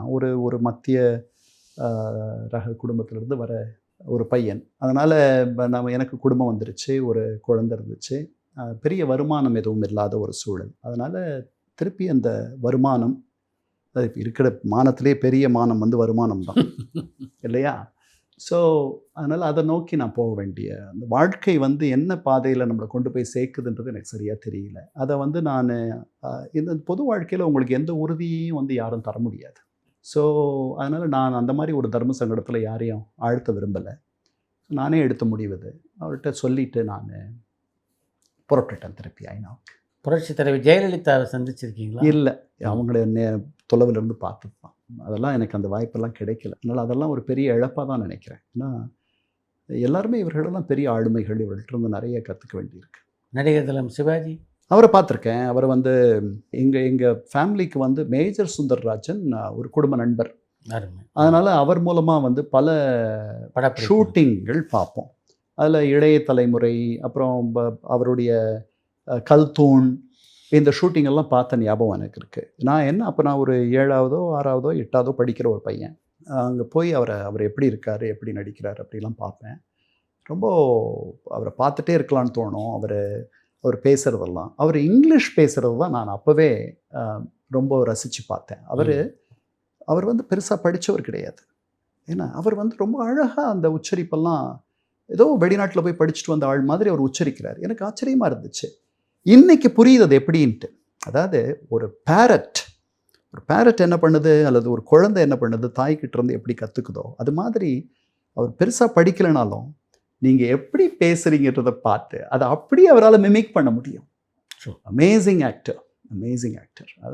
நான் ஒரு மத்திய ரக குடும்பத்திலேருந்து வர ஒரு பையன். அதனால் எனக்கு குடும்பம் வந்துருச்சு, ஒரு குழந்தை இருந்துச்சு. பெரிய வருமானம் எதுவும் இல்லாத ஒரு சூழல். அதனால் திருப்பி அந்த வருமானம், இருக்கிற மானத்திலே பெரிய மானம் வந்து வருமானம் தான் இல்லையா? ஸோ அதனால் அதை நோக்கி நான் போக வேண்டிய அந்த வாழ்க்கை வந்து என்ன பாதையில் நம்மளை கொண்டு போய் சேர்க்குதுன்றது எனக்கு சரியாக தெரியல. அதை வந்து நான் இந்த பொது வாழ்க்கையில் உங்களுக்கு எந்த உறுதியையும் வந்து யாரும் தர முடியாது. ஸோ அதனால் நான் அந்த மாதிரி ஒரு தர்ம சங்கடத்தில் யாரையும் ஆழ்த்த விரும்பலை. நானே எடுத்த முடிவு அது. அவர்கிட்ட சொல்லிவிட்டு நான் புறப்பட்டுட்டேன் திருப்பி ஐநாவுக்கு. புரட்சி தலைவி ஜெயலலிதாவை சந்திச்சிருக்கீங்களா? இல்லை, அவங்கள தொலைவிலிருந்து பார்த்துப்பான். அதெல்லாம் எனக்கு அந்த வாய்ப்பெல்லாம் கிடைக்கல. அதனால் அதெல்லாம் ஒரு பெரிய இழப்பாக தான் நினைக்கிறேன். ஏன்னா எல்லாருமே இவர்களெல்லாம் பெரிய ஆளுமைகள், இவர்கள்ட்ட நிறைய கற்றுக்க வேண்டியிருக்கு. நடிகர் திலம் சிவாஜி அவரை பார்த்துருக்கேன். அவர் வந்து எங்கள் ஃபேமிலிக்கு வந்து மேஜர் சுந்தர்ராஜன் ஒரு குடும்ப நண்பர். அதனால் அவர் மூலமாக வந்து பல ஷூட்டிங்கள் பார்ப்போம். அதில் இளைய தலைமுறை, அப்புறம் அவருடைய கல்தூண், இந்த ஷூட்டிங்கெல்லாம் பார்த்த ஞாபகம் எனக்கு இருக்குது. அப்போ நான் ஒரு 7ஆவதோ 6ஆவதோ 8ஆவதோ படிக்கிற ஒரு பையன். அங்கே போய் அவர் எப்படி இருக்கார், எப்படி நடிக்கிறார் அப்படிலாம் பார்ப்பேன். ரொம்ப அவரை பார்த்துட்டே இருக்கலான்னு தோணும். அவர் பேசுகிறதெல்லாம், அவர் இங்கிலீஷ் பேசுகிறது தான் நான் அப்போவே ரொம்ப ரசித்து பார்த்தேன். அவர் வந்து பெருசாக படித்தவர் கிடையாது. ஏன்னா அவர் வந்து ரொம்ப அழகாக அந்த உச்சரிப்பெல்லாம் ஏதோ வெளிநாட்டில் போய் படிச்சுட்டு வந்த ஆள் மாதிரி அவர் உச்சரிக்கிறார். எனக்கு ஆச்சரியமாக இருந்துச்சு. இன்றைக்கி புரியுது அது எப்படின்ட்டு. அதாவது ஒரு பேரட் என்ன பண்ணுது, அல்லது ஒரு குழந்தை என்ன பண்ணுது, தாய்கிட்ட இருந்து எப்படி கற்றுக்குதோ அது மாதிரி அவர் பெருசாக படிக்கலைனாலும் நீங்கள் எப்படி பேசுகிறீங்கன்றதை பார்த்து அதை அப்படியே அவரால் மிமிக் பண்ண முடியும். Amazing actor. அதாவது